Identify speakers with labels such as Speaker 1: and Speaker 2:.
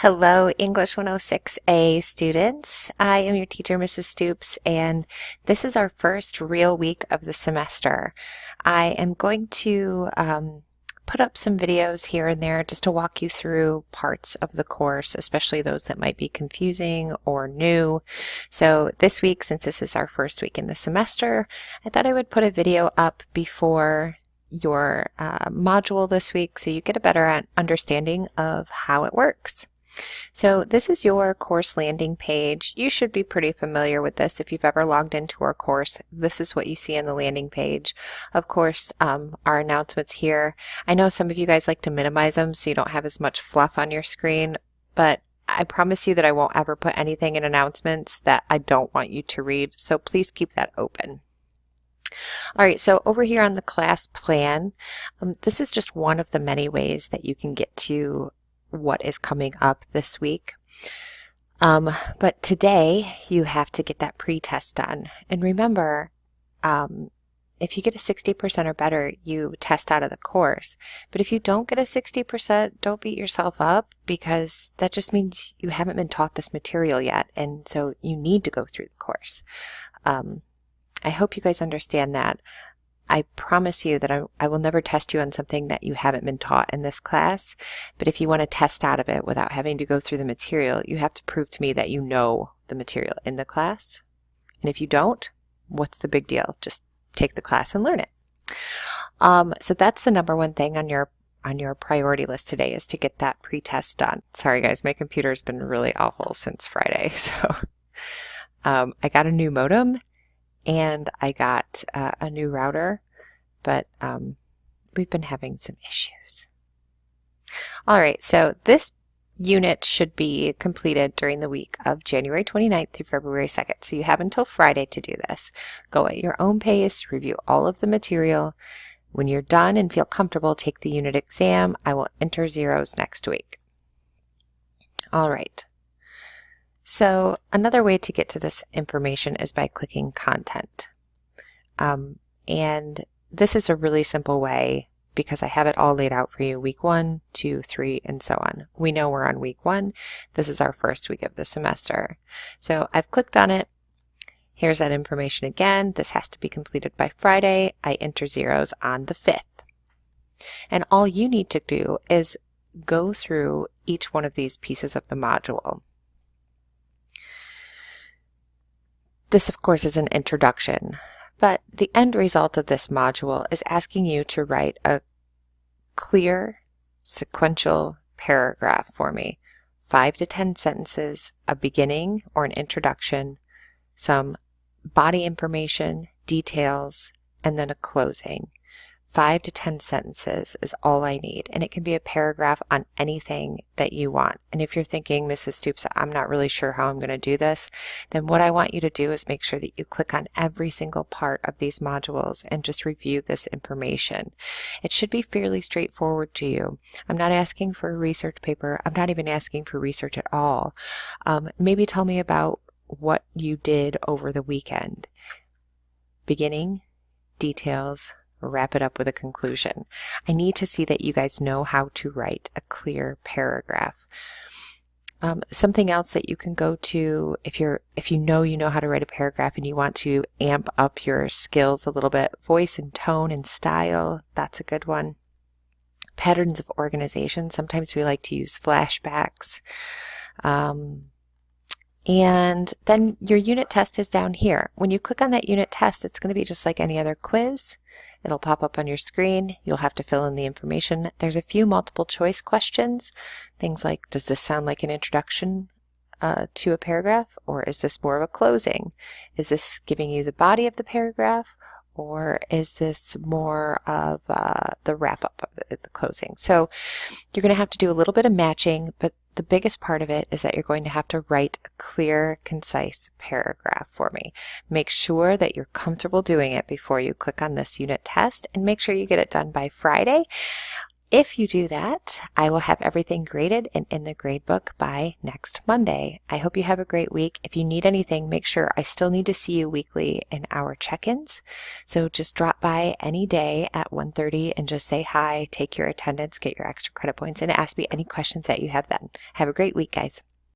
Speaker 1: Hello, English 106A students. I am your teacher, Mrs. Stoops, and this is our first real week of the semester. I am going to put up some videos here and there just to walk you through parts of the course, especially those that might be confusing or new. So this week, since this is our first week in the semester, I thought I would put a video up before your module this week so you get a better understanding of how it works. So this is your course landing page. You should be pretty familiar with this if you've ever logged into our course. This is what you see on the landing page. Of course, our announcements here. I know some of you guys like to minimize them so you don't have as much fluff on your screen, but I promise you that I won't ever put anything in announcements that I don't want you to read, so please keep that open. All right, so over here on the class plan, this is just one of the many ways that you can get to what is coming up this week. But today you have to get that pre-test done. And remember, if you get a 60% or better, you test out of the course. But if you don't get a 60%, don't beat yourself up, because that just means you haven't been taught this material yet. And so you need to go through the course. I hope you guys understand that. I promise you that I will never test you on something that you haven't been taught in this class, but if you want to test out of it without having to go through the material, you have to prove to me that you know the material in the class. And if you don't, what's the big deal? Just take the class and learn it. So that's the number one thing on your priority list today, is to get that pre-test done. Sorry guys, my computer's been really awful since Friday, so I got a new modem and I got a new router, but we've been having some issues. All right, so this unit should be completed during the week of January 29th through February 2nd. So you have until Friday to do this. Go at your own pace, review all of the material. When you're done and feel comfortable, take the unit exam. I will enter zeros next week. All right. So another way to get to this information is by clicking content. And this is a really simple way because I have it all laid out for you, week 1, 2, 3, and so on. We know we're on week 1. This is our first week of the semester. So I've clicked on it. Here's that information again. This has to be completed by Friday. I enter zeros on the 5th. And all you need to do is go through each one of these pieces of the module. This, of course, is an introduction, but the end result of this module is asking you to write a clear, sequential paragraph for me. 5 to 10 sentences, a beginning or an introduction, some body information, details, and then a closing. 5 to 10 sentences is all I need, and it can be a paragraph on anything that you want. And if you're thinking, Mrs. Stoops, I'm not really sure how I'm going to do this, then what I want you to do is make sure that you click on every single part of these modules and just review this information. It should be fairly straightforward to you. I'm not asking for a research paper. I'm not even asking for research at all. Maybe tell me about what you did over the weekend. Beginning, details, wrap it up with a conclusion. I need to see that you guys know how to write a clear paragraph. Something else that you can go to if you know how to write a paragraph and you want to amp up your skills a little bit, voice and tone and style, that's a good one. Patterns of organization, sometimes we like to use flashbacks. And then your unit test is down here. When you click on that unit test, it's going to be just like any other quiz. It'll pop up on your screen. You'll have to fill in the information. There's a few multiple choice questions. Things like, does this sound like an introduction to a paragraph? Or is this more of a closing? Is this giving you the body of the paragraph? Or is this more of the wrap-up of the closing? So you're going to have to do a little bit of matching, but the biggest part of it is that you're going to have to write a clear, concise paragraph for me. Make sure that you're comfortable doing it before you click on this unit test, and make sure you get it done by Friday. If you do that, I will have everything graded and in the grade book by next Monday. I hope you have a great week. If you need anything, make sure I still need to see you weekly in our check-ins. So just drop by any day at 1:30 and just say hi, take your attendance, get your extra credit points, and ask me any questions that you have then. Have a great week, guys.